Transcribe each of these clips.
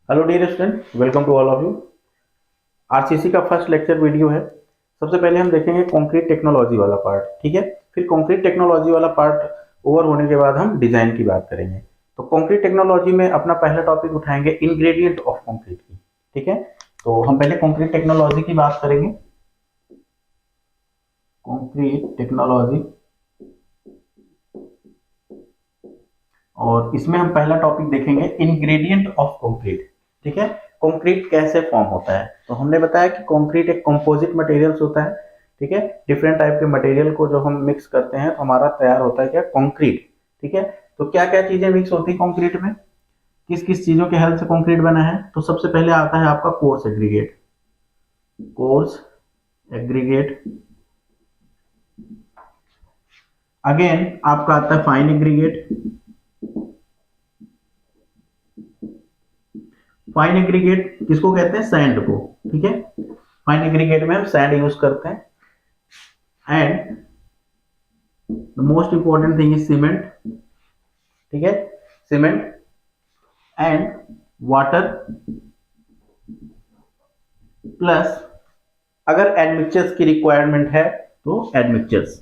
Hello dear student, welcome to all of you. RCC का first lecture video है। सबसे पहले हम देखेंगे कंक्रीट टेक्नोलॉजी वाला पार्ट, ठीक है। फिर कंक्रीट टेक्नोलॉजी वाला पार्ट ओवर होने के बाद हम डिजाइन की बात करेंगे। तो कंक्रीट टेक्नोलॉजी में अपना पहला टॉपिक उठाएंगे इंग्रेडिएंट ऑफ कंक्रीट की, ठीक है। तो हम पहले कंक्रीट टेक्नोलॉजी की बात करेंगे। कंक्रीट टेक्नोलॉजी, और इसमें हम पहला टॉपिक देखेंगे इंग्रेडिएंट ऑफ कंक्रीट, ठीक है। कंक्रीट कैसे फॉर्म होता है, तो हमने बताया कि कंक्रीट एक कंपोजिट मटेरियल्स होता है, ठीक है। डिफरेंट टाइप के मटेरियल को जब हम मिक्स करते हैं तो हमारा तैयार होता है क्या, कंक्रीट, ठीक है। तो क्या क्या चीजें मिक्स होती है कंक्रीट में, किस किस चीजों के हेल्प से कंक्रीट बना है। तो सबसे पहले आता है आपका coarse aggregate, coarse aggregate. Again आपका आता है फाइन एग्रीगेट। फाइन एग्रीगेट किसको कहते हैं, सैंड को, ठीक है। फाइन एग्रीगेट में हम सैंड यूज करते हैं। And the most important thing is cement, ठीक है। सीमेंट एंड वाटर प्लस अगर एडमिक्सचर्स की रिक्वायरमेंट है तो एडमिक्सचर्स,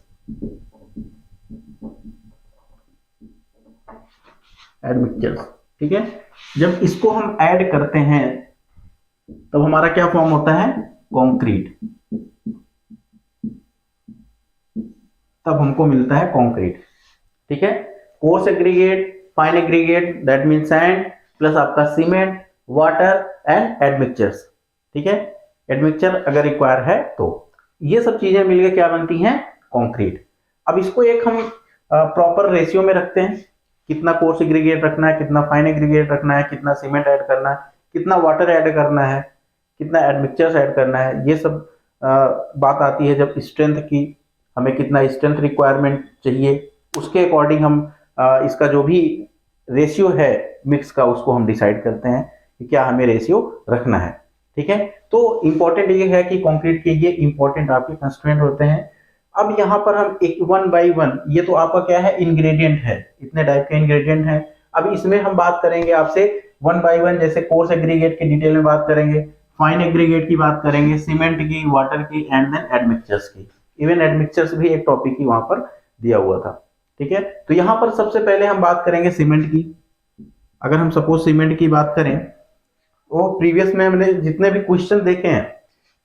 एडमिक्सचर्स, ठीक है। जब इसको हम ऐड करते हैं तब हमारा क्या फॉर्म होता है, कंक्रीट। तब हमको मिलता है कंक्रीट, ठीक है। Coarse aggregate, fine aggregate that mean sand, plus आपका सीमेंट, वाटर एंड एडमिक्सचर्स, ठीक है। एडमिक्सचर अगर रिक्वायर है तो ये सब चीजें मिलकर क्या बनती हैं, कंक्रीट। अब इसको एक हम प्रॉपर रेशियो में रखते हैं, कितना कोर्स एग्रीगेट रखना है, कितना फाइन एग्रीगेट रखना है, कितना सीमेंट ऐड करना है, कितना वाटर ऐड करना है, कितना एडमिक्सचर्स ऐड करना है। ये सब बात आती है जब स्ट्रेंथ की, हमें कितना स्ट्रेंथ रिक्वायरमेंट चाहिए, उसके अकॉर्डिंग हम इसका जो भी रेशियो है मिक्स का उसको हम डिसाइड करते हैं कि क्या हमें रेशियो रखना है, ठीक है। तो इंपॉर्टेंट ये है कि कंक्रीट के ये इंपॉर्टेंट आपके कंस्ट्रेंट होते हैं। अब यहाँ पर हम एक वन बाई वन, ये तो आपका क्या है, इंग्रेडिएंट है, इतने टाइप के इंग्रेडिएंट हैं। अब इसमें हम बात करेंगे आपसे वन बाई वन, जैसे कोर्स एग्रीगेट की डिटेल में बात करेंगे, फाइन एग्रीगेट की बात करेंगे, सीमेंट की, वाटर की एंड देन एडमिक्सचर्स की। इवन एडमिक्सचर्स भी एक टॉपिक ही वहां पर दिया हुआ था, ठीक है। तो यहां पर सबसे पहले हम बात करेंगे सीमेंट की। अगर हम सपोज सीमेंट की बात करें, वो प्रीवियस में हमने जितने भी क्वेश्चन देखे हैं,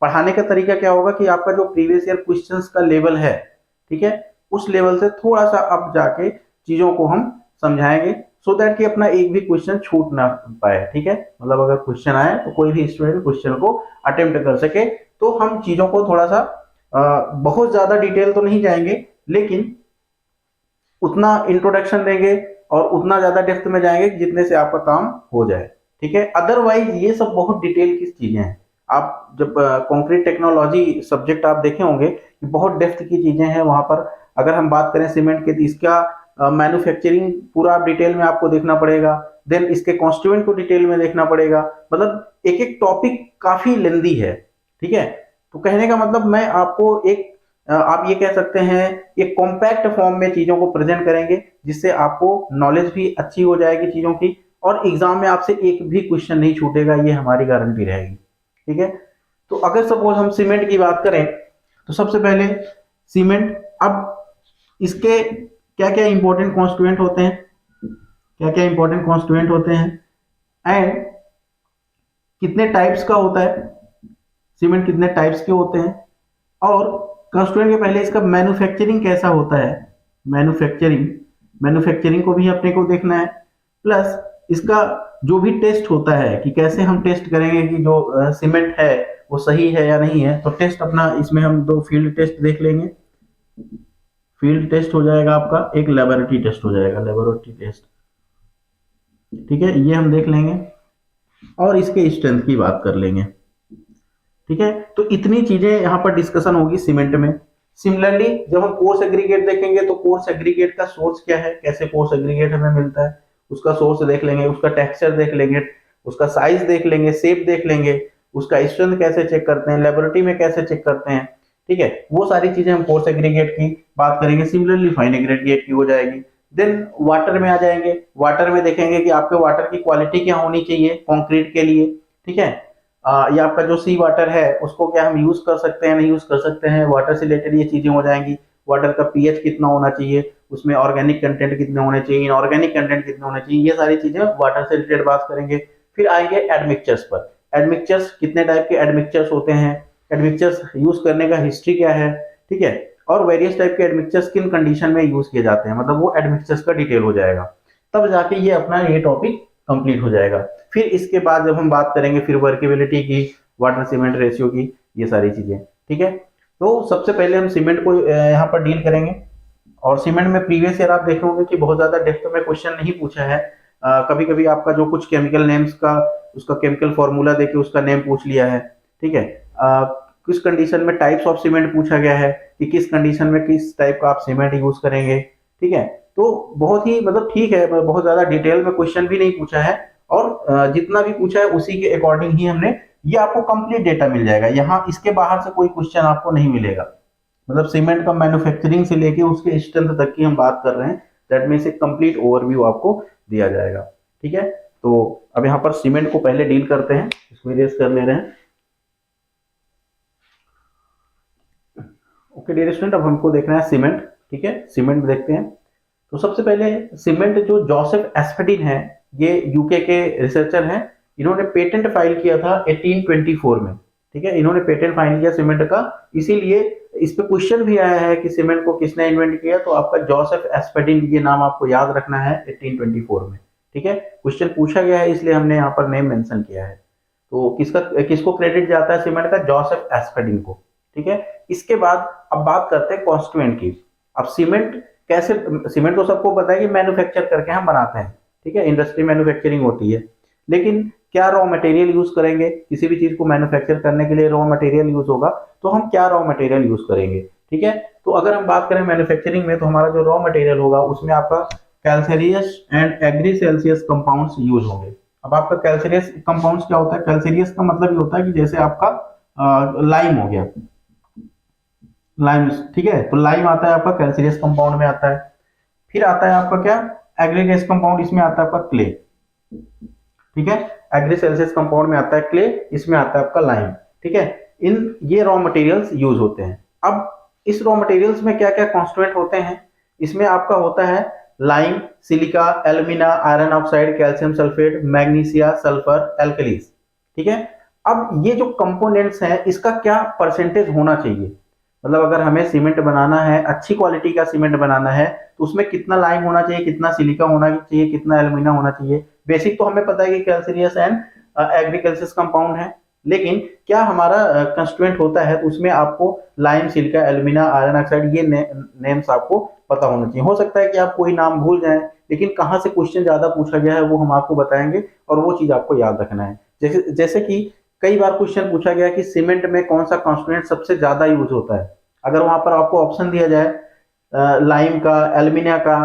पढ़ाने का तरीका क्या होगा कि आपका जो प्रीवियस ईयर क्वेश्चंस का लेवल है, ठीक है, उस लेवल से थोड़ा सा अप जाके चीजों को हम समझाएंगे, सो दैट कि अपना एक भी क्वेश्चन छूट ना पाए, ठीक है। मतलब अगर क्वेश्चन आए तो कोई भी स्टूडेंट क्वेश्चन को अटेम्प्ट कर सके। तो हम चीजों को थोड़ा सा बहुत ज्यादा डिटेल तो नहीं जाएंगे, लेकिन उतना इंट्रोडक्शन देंगे और उतना ज्यादा डेप्थ में जाएंगे जितने से आपका काम हो जाए, ठीक है। अदरवाइज ये सब बहुत डिटेल की चीजें हैं। आप जब कंक्रीट टेक्नोलॉजी सब्जेक्ट आप देखे होंगे कि बहुत डेप्थ की चीजें हैं वहां पर। अगर हम बात करें सीमेंट के, तो इसका मैन्युफैक्चरिंग पूरा डिटेल में आपको देखना पड़ेगा, देन इसके कॉन्स्टिट्यूएंट को डिटेल में देखना पड़ेगा। मतलब एक एक टॉपिक काफी लेंदी है, ठीक है। तो कहने का मतलब मैं आपको एक आप ये कह सकते हैं एक कॉम्पैक्ट फॉर्म में चीजों को प्रेजेंट करेंगे, जिससे आपको नॉलेज भी अच्छी हो जाएगी चीजों की, और एग्जाम में आपसे एक भी क्वेश्चन नहीं छूटेगा, ये हमारी गारंटी रहेगी, ठीक है। तो अगर सपोज हम सीमेंट की बात करें, तो सबसे पहले सीमेंट, अब इसके क्या क्या इंपॉर्टेंट कॉन्स्टिट्यूएंट होते हैं, क्या क्या इंपॉर्टेंट कॉन्स्टिट्यूएंट होते हैं, एंड कितने टाइप्स का होता है सीमेंट, कितने टाइप्स के होते हैं, और कंस्ट्रूएंट के पहले इसका मैन्युफैक्चरिंग कैसा होता है, मैन्युफैक्चरिंग, मैन्युफैक्चरिंग को भी अपने को देखना है। प्लस इसका जो भी टेस्ट होता है कि कैसे हम टेस्ट करेंगे कि जो सीमेंट है वो सही है या नहीं है, तो टेस्ट अपना इसमें हम दो फील्ड टेस्ट देख लेंगे। फील्ड टेस्ट हो जाएगा आपका, एक लेबोरेटरी टेस्ट हो जाएगा, लेबोरेटरी टेस्ट, ठीक है, ये हम देख लेंगे। और इसके स्ट्रेंथ की बात कर लेंगे, ठीक है। तो इतनी चीजें यहाँ पर डिस्कशन होगी सीमेंट में। सिमिलरली जब हम कोर्स एग्रीगेट देखेंगे, तो कोर्स एग्रीगेट का सोर्स क्या है, कैसे कोर्स एग्रीगेट हमें मिलता है, उसका सोर्स देख लेंगे, उसका टेक्सचर देख लेंगे, उसका साइज देख लेंगे, शेप देख लेंगे, उसका स्ट्रेंथ कैसे चेक करते हैं, लेबोरेटरी में कैसे चेक करते हैं, ठीक है। वो सारी चीजें हम कोर्स एग्रीगेट की बात करेंगे। सिमिलरली फाइन एग्रीगेट की हो जाएगी। देन वाटर में आ जाएंगे, वाटर में देखेंगे कि आपके वाटर की क्वालिटी क्या होनी चाहिए कंक्रीट के लिए, ठीक है। या आपका जो सी वाटर है उसको क्या हम यूज कर सकते हैं, नहीं यूज कर सकते हैं, वाटर से रिलेटेड ये चीजें हो जाएंगी। वाटर का पीएच कितना होना चाहिए, उसमें ऑर्गेनिक कंटेंट कितने होने चाहिए, इनऑर्गेनिक कंटेंट कितने होने चाहिए, ये सारी चीजें वाटर से रिलेटेड बात करेंगे। फिर आएंगे एडमिक्चर्स पर। एडमिक्चर्स कितने टाइप के एडमिक्चर्स होते हैं, एडमिक्चर्स यूज करने का हिस्ट्री क्या है, ठीक है, और वेरियस टाइप के एडमिक्चर्स किन कंडीशन में यूज किए जाते हैं, मतलब वो एडमिक्चर्स का डिटेल हो जाएगा। तब जाके ये अपना ये टॉपिक कंप्लीट हो जाएगा। फिर इसके बाद जब हम बात करेंगे फिर वर्केबिलिटी की, वाटर सीमेंट रेशियो की, ये सारी चीजें, ठीक है। तो सबसे पहले हम सीमेंट को यहाँ पर डील करेंगे। और सीमेंट में प्रीवियस ईयर आप देख होंगे कि बहुत ज्यादा डेप्थ में क्वेश्चन नहीं पूछा है। कभी कभी आपका जो कुछ केमिकल नेम्स का उसका केमिकल फॉर्मूला देके उसका नेम पूछ लिया है, ठीक है। किस कंडीशन में टाइप्स ऑफ सीमेंट पूछा गया है कि किस कंडीशन में किस टाइप का आप सीमेंट यूज करेंगे, ठीक है। तो बहुत ही मतलब ठीक है, बहुत ज्यादा डिटेल में क्वेश्चन भी नहीं पूछा है, और जितना भी पूछा है उसी के अकॉर्डिंग ही हमने, ये आपको कंप्लीट डेटा मिल जाएगा यहाँ, इसके बाहर से कोई क्वेश्चन आपको नहीं मिलेगा। मतलब सीमेंट का मैन्युफैक्चरिंग से लेके उसके स्ट्रेंथ तक की हम बात कर रहे हैं, दैट मीन्स एक कंप्लीट ओवरव्यू आपको दिया जाएगा, ठीक है। तो अब यहाँ पर सीमेंट को पहले डील करते हैं, इसको इरेज कर ले रहे हैं। ओके डियर स्टूडेंट, अब हमको देखना है सीमेंट, ठीक है। सीमेंट देखते हैं। तो सबसे पहले सीमेंट जो जोसेफ एस्पेडिन है, ये यूके के रिसर्चर हैं, इन्होंने पेटेंट फाइल किया था 1824 में, ठीक है। इन्होंने पेटेंट फाइल किया सीमेंट का, इसीलिए इस पे क्वेश्चन भी आया है कि सीमेंट को किसने इन्वेंट किया, तो आपका जोसेफ एस्पेडिन, ये नाम आपको याद रखना है 1824 में, ठीक है। क्वेश्चन पूछा गया है इसलिए हमने यहाँ पर नेम मेंशन किया है। तो किसको क्रेडिट जाता है सीमेंट का, जोसेफ एस्पेडिन को, ठीक है। इसके बाद अब बात करते हैं कॉन्स्टिट्यूएंट की। अब सीमेंट कैसे, सीमेंट तो सबको पता है कि मैन्युफैक्चर करके हम बनाते हैं, ठीक है, इंडस्ट्री मैन्युफैक्चरिंग होती है। लेकिन क्या रॉ मटेरियल यूज करेंगे, किसी भी चीज को मैन्युफैक्चर करने के लिए रॉ मटेरियल यूज होगा, तो हम क्या रॉ मटेरियल यूज करेंगे, ठीक है। तो अगर हम बात करें मैन्युफैक्चरिंग में, तो हमारा जो रॉ मटेरियल होगा उसमें आपका कैल्सेरियस एंड एग्रीसेल्सियस कंपाउंड्स यूज होंगे। अब आपका कैल्सेरियस कंपाउंड्स क्या होता है, कैल्सेरियस का मतलब ये होता है कि जैसे आपका लाइम हो गया, लाइम, ठीक है। तो लाइम आता है आपका कैल्सियस कंपाउंड में आता है। फिर आता है आपका क्या, एग्रीगेस कंपाउंड, इसमें आता है आपका क्ले, ठीक है। एग्रीसेल्सियस कंपाउंड में आता है क्ले, इसमें आता है आपका लाइम, ठीक है। इन ये रॉ मटेरियल्स यूज होते हैं। अब इस रॉ मटेरियल्स में क्या क्या कॉन्स्टिट्यूएंट होते हैं, इसमें आपका होता है lime, silica, alumina, iron oxide, calcium sulphate, magnesia, sulphur, alkalis, ठीक है। अब ये जो कंपोनेंट्स हैं इसका क्या परसेंटेज होना चाहिए, मतलब अगर हमें सीमेंट बनाना है, अच्छी क्वालिटी का सीमेंट बनाना है, तो उसमें कितना लाइम होना चाहिए, कितना सिलिका होना चाहिए, कितना एल्यूमिना होना चाहिए। बेसिक तो हमें पता है कि कैल्सियस एंड एग्रीकल्सियस कंपाउंड है, लेकिन क्या हमारा कंस्टिट्यूएंट होता है तो उसमें आपको lime, silica, alumina, iron oxide, ये नेम्स आपको पता होना चाहिए। हो सकता है कि आप कोई नाम भूल जाएं, लेकिन कहाँ से क्वेश्चन ज्यादा पूछा गया है वो हम आपको बताएंगे, और वो चीज आपको याद रखना है। जैसे कि कई बार क्वेश्चन पूछा गया कि सीमेंट में कौन सा कॉन्स्टिट्यूएंट सबसे ज्यादा यूज होता है। अगर वहां पर आपको ऑप्शन दिया जाए लाइम का, एल्यूमिनिया का,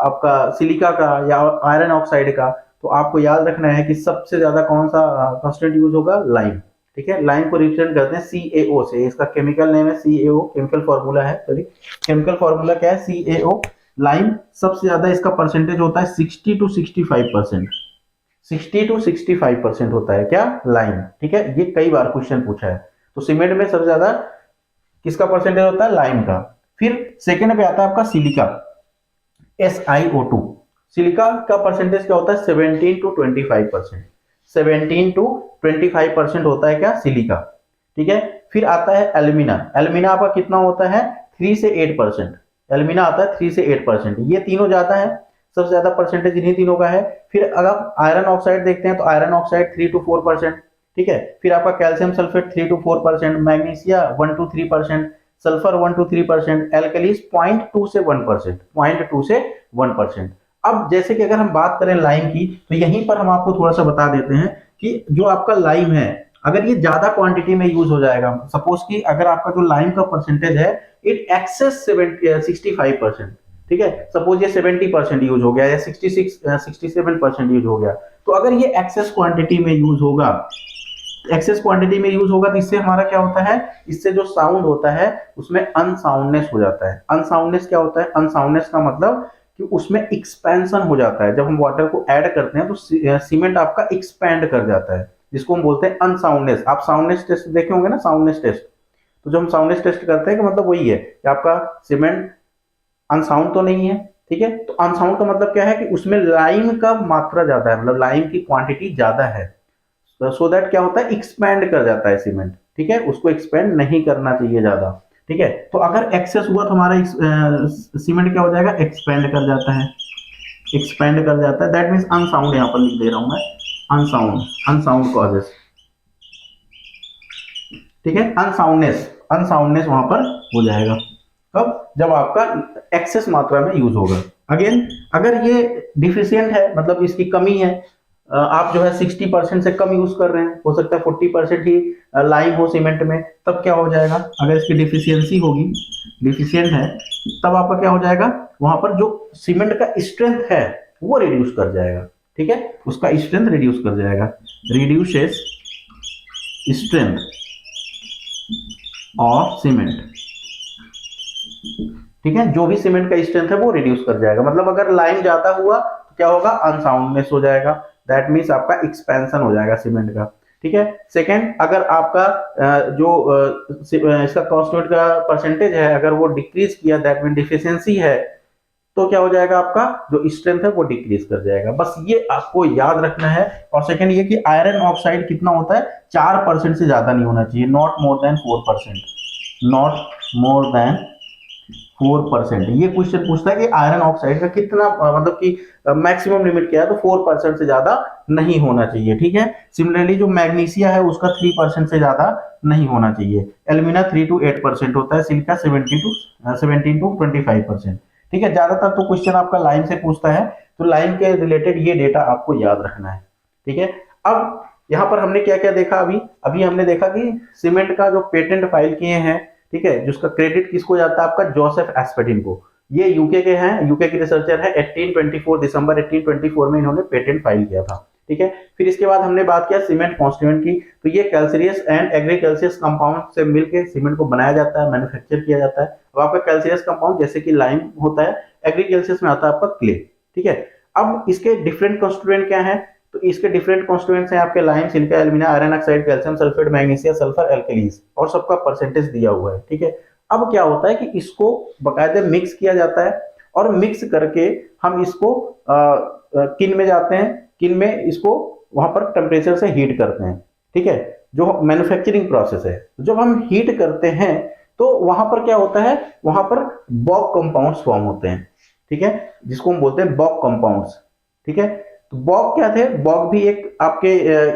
आपका सिलिका का या आयरन ऑक्साइड का, तो आपको याद रखना है कि सबसे ज्यादा कौन सा कॉन्स्टिट्यूएंट यूज होगा, लाइम, ठीक है। लाइम को रिप्रेजेंट करते हैं CaO से, इसका केमिकल नेम है CaO, केमिकल फॉर्मूला है, सॉरी केमिकल फॉर्मूला क्या है, CaO। लाइम सबसे ज्यादा इसका परसेंटेज होता है 60 to 65%, 60 to 65% होता है क्या, लाइम, ठीक है। ये कई बार क्वेश्चन पूछा है। तो सीमेंट में सबसे ज्यादा किसका परसेंटेज होता है, लाइम का। फिर सेकंड पे आता है आपका सिलिका, SiO2। सिलिका का परसेंटेज क्या होता है, 17 to 25%, 17 to 25% होता है क्या, सिलिका, ठीक है। फिर आता है एल्यूमिना, एल्यूमिना आपका कितना होता है, 3 से 8%, एल्यूमिना आता है 3 से 8%, ये तीनों ज्यादा है, सबसे ज्यादा परसेंटेज इन्हीं तीनों का है। फिर अगर आयरन ऑक्साइड देखते हैं तो आयरन ऑक्साइड 3 to 4%, ठीक है। फिर आपका calcium sulphate 3 to 4%, magnesia 1 to 3%, sulphur 1 to 3%, alkalis 0.2 से 1%, 0.2 से 1%। अब जैसे कि अगर हम बात करें लाइम की, तो यहीं पर हम आपको थोड़ा सा बता देते हैं कि जो आपका लाइम है, अगर ये ज्यादा क्वांटिटी में यूज हो जाएगा, सपोज कि अगर आपका जो लाइम का परसेंटेज है इट एक्सेस 65%, ठीक है, सपोज ये 70% यूज हो गया या 67% यूज हो गया, तो अगर ये एक्सेस क्वांटिटी में यूज होगा, एक्सेस क्वांटिटी में यूज होगा, तो इससे हमारा क्या होता है, इससे जो साउंड होता है उसमें अनसाउंडनेस हो जाता है। अनसाउंडनेस क्या होता है, अनसाउंडनेस का मतलब कि उसमें एक्सपेंशन हो जाता है। जब हम वाटर को ऐड करते हैं तो सीमेंट आपका एक्सपैंड कर जाता है, जिसको हम बोलते हैं अनसाउंडनेस। आप साउंडनेस टेस्ट देखे होंगे ना, साउंडनेस टेस्ट। तो जब हम साउंडनेस टेस्ट करते हैं कि मतलब वही है कि आपका सीमेंट अनसाउंड तो नहीं है, ठीक है। तो अनसाउंड का मतलब क्या है कि उसमें लाइम का मात्रा ज्यादा है, मतलब लाइम की क्वांटिटी ज्यादा है। सो दैट क्या होता है, एक्सपैंड कर जाता है सीमेंट, ठीक है। उसको एक्सपैंड नहीं करना चाहिए ज्यादा, ठीक है। तो अगर एक्सेस हुआ तो हमारा सीमेंट क्या हो जाएगा, एक्सपैंड कर जाता है, एक्सपैंड कर जाता है। दैट मीन्स अनसाउंड, यहाँ पर लिख दे रहा हूं मैं, अनसाउंड, अनसाउंड कॉजेस, ठीक है। अनसाउंडनेस, अनसाउंडनेस वहां पर हो जाएगा। कब, जब आपका एक्सेस मात्रा में यूज होगा। अगेन अगर ये डिफिशियंट है, मतलब इसकी कमी है, आप जो है 60% से कम यूज कर रहे हैं, हो सकता है 40% ही लाइम हो सीमेंट में, तब क्या हो जाएगा, अगर इसकी डिफिशियंसी होगी, डिफिशियंट है, तब आपका क्या हो जाएगा, वहां पर जो सीमेंट का स्ट्रेंथ है वो रिड्यूस कर जाएगा, ठीक है। उसका स्ट्रेंथ रिड्यूस कर जाएगा, रिड्यूसेस स्ट्रेंथ ऑफ सीमेंट, ठीक है। जो भी सीमेंट का स्ट्रेंथ है वो रिड्यूस कर जाएगा। मतलब अगर लाइम ज्यादा हुआ तो क्या होगा, अनसाउंडनेस हो जाएगा। दैट मीन्स आपका एक्सपेंशन हो जाएगा सीमेंट का, ठीक है। सेकेंड, अगर आपका इसका कॉन्स्टिट्यूएंट का परसेंटेज है, अगर वो डिक्रीज किया, दैट मीन डिफिशियंसी है, तो क्या हो जाएगा, आपका जो स्ट्रेंथ है वो डिक्रीज कर जाएगा। बस ये आपको याद रखना है। और सेकंड ये कि आयरन ऑक्साइड कितना होता है, 4% से ज्यादा नहीं होना चाहिए, not more than 4%, not more than 4%। ये क्वेश्चन पूछता है कि आयरन ऑक्साइड का कितना मतलब कि मैक्सिमम लिमिट क्या है, तो 4% से ज्यादा नहीं होना चाहिए, ठीक है। सिमिलरली जो मैग्नीशिया है उसका 3% से ज्यादा नहीं होना चाहिए। एल्यूमिना 3 to 8% होता है, सिलिका 17 to 25%, ठीक है। ज्यादातर तो क्वेश्चन आपका लाइम से पूछता है, तो लाइम के रिलेटेड ये डेटा आपको याद रखना है, ठीक है। अब यहाँ पर हमने क्या क्या देखा, अभी अभी हमने देखा कि सीमेंट का जो पेटेंट फाइल किए हैं, ठीक है, जिसका क्रेडिट किसको जाता है, आपका जोसेफ एस्पेडिन को। ये यूके के हैं, यूके के रिसर्चर है। 1824 दिसंबर 1824 में इन्होंने पेटेंट फाइल किया था, ठीक है। फिर इसके बाद हमने बात किया सीमेंट कॉन्स्टिट्यूएंट की। तो ये कैल्सियस एंड एग्रीकैल्सियस कंपाउंड से मिलकर सीमेंट को बनाया जाता है, मैन्युफैक्चर किया जाता है। अब आपका कैल्सियस कंपाउंड जैसे कि लाइम होता है, एग्रीकैल्सियस में आता है आपका क्ले, ठीक है। अब इसके डिफरेंट कॉन्स्टिट्यूएंट क्या है, तो इसके डिफरेंट कॉन्स्टिट्यूएंट्स हैं आपके lime, silica, alumina, iron oxide, calcium sulphate, magnesium sulphur, alkalis, और सबका परसेंटेज दिया हुआ है, ठीक है। अब क्या होता है कि इसको बकायदे मिक्स किया जाता है, और मिक्स करके हम इसको किन में जाते हैं, किन में इसको वहां पर टेम्परेचर से हीट करते हैं, ठीक है। जो मैन्युफैक्चरिंग प्रोसेस है, जब हम हीट करते हैं तो वहां पर क्या होता है, वहां पर बॉक कंपाउंड्स फॉर्म होते हैं, ठीक है, जिसको हम बोलते हैं बॉक कंपाउंड्स, ठीक है। तो बॉक क्या थे, बॉक भी एक आपके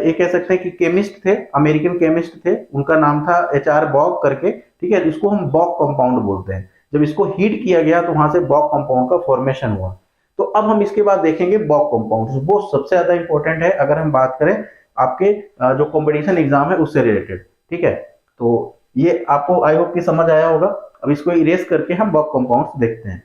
एक कह सकते हैं कि केमिस्ट थे, अमेरिकन केमिस्ट थे, उनका नाम था HR बॉक करके, ठीक है। इसको हम बॉक कंपाउंड बोलते हैं। जब इसको हीट किया गया तो वहां से बॉक कंपाउंड का फॉर्मेशन हुआ। तो अब हम इसके बाद देखेंगे बॉक कंपाउंड्स, वो सबसे ज्यादा इंपॉर्टेंट है अगर हम बात करें आपके जो कॉम्पिटिशन एग्जाम है उससे रिलेटेड, ठीक है। तो ये आपको आई होप कि समझ आया होगा। अब इसको इरेज करके हम बॉक कंपाउंड्स देखते हैं।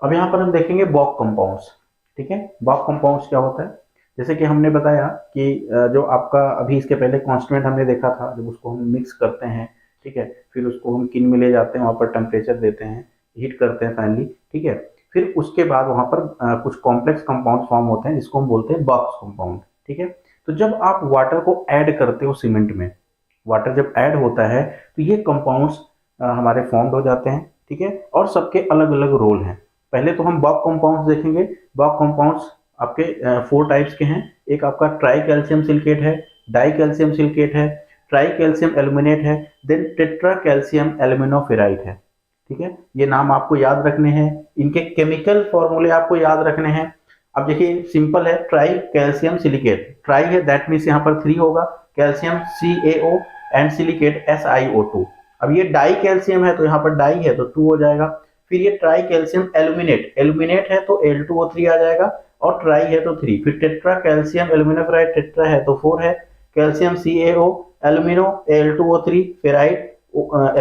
अब यहाँ पर हम देखेंगे बॉक कंपाउंड्स, ठीक है। बॉक कंपाउंड्स क्या होता है, जैसे कि हमने बताया कि जो आपका अभी इसके पहले कॉन्स्टिट्यूएंट हमने देखा था, जब उसको हम मिक्स करते हैं, ठीक है, फिर उसको हम किन में ले जाते हैं, वहाँ पर टेम्परेचर देते हैं, हीट करते हैं फाइनली, ठीक है। फिर उसके बाद वहाँ पर कुछ कॉम्प्लेक्स कंपाउंड फॉर्म होते हैं जिसको हम बोलते हैं बॉक्स कंपाउंड, ठीक है। तो जब आप वाटर को ऐड करते हो सीमेंट में, वाटर जब ऐड होता है तो ये कंपाउंड्स हमारे फॉर्म्ड हो जाते हैं, ठीक है, और सबके अलग अलग रोल हैं। पहले तो हम बॉक कंपाउंड्स देखेंगे। बॉक कंपाउंड्स आपके 4 टाइप्स के हैं। एक आपका ट्राई कैल्शियम सिलिकेट है, डाई कैल्शियम सिलिकेट है, ट्राई कैल्शियम एल्यूमिनेट है, देन टेट्रा कैल्शियम एल्यूमिनोफेराइट है, ठीक है। ये नाम आपको याद रखने हैं, इनके केमिकल फॉर्मूले आपको याद रखने हैं। अब देखिए सिंपल है, ट्राई कैल्शियम सिलिकेट, ट्राई है दैट मीन्स यहाँ पर 3 होगा, calcium CaO and silicate SiO2। अब ये डाई कैल्शियम है तो यहाँ पर डाई है तो 2 हो जाएगा। फिर ये ट्राई कैल्शियम एल्यूमिनेट, एल्यूमिनेट है तो Al2O3 आ जाएगा, और ट्राई है तो 3। फिर टेट्रा कैल्शियम एल्यूमिनोफेराइट, टेट्रा है तो 4 है, calcium CaO alumino Al2O3 ferrite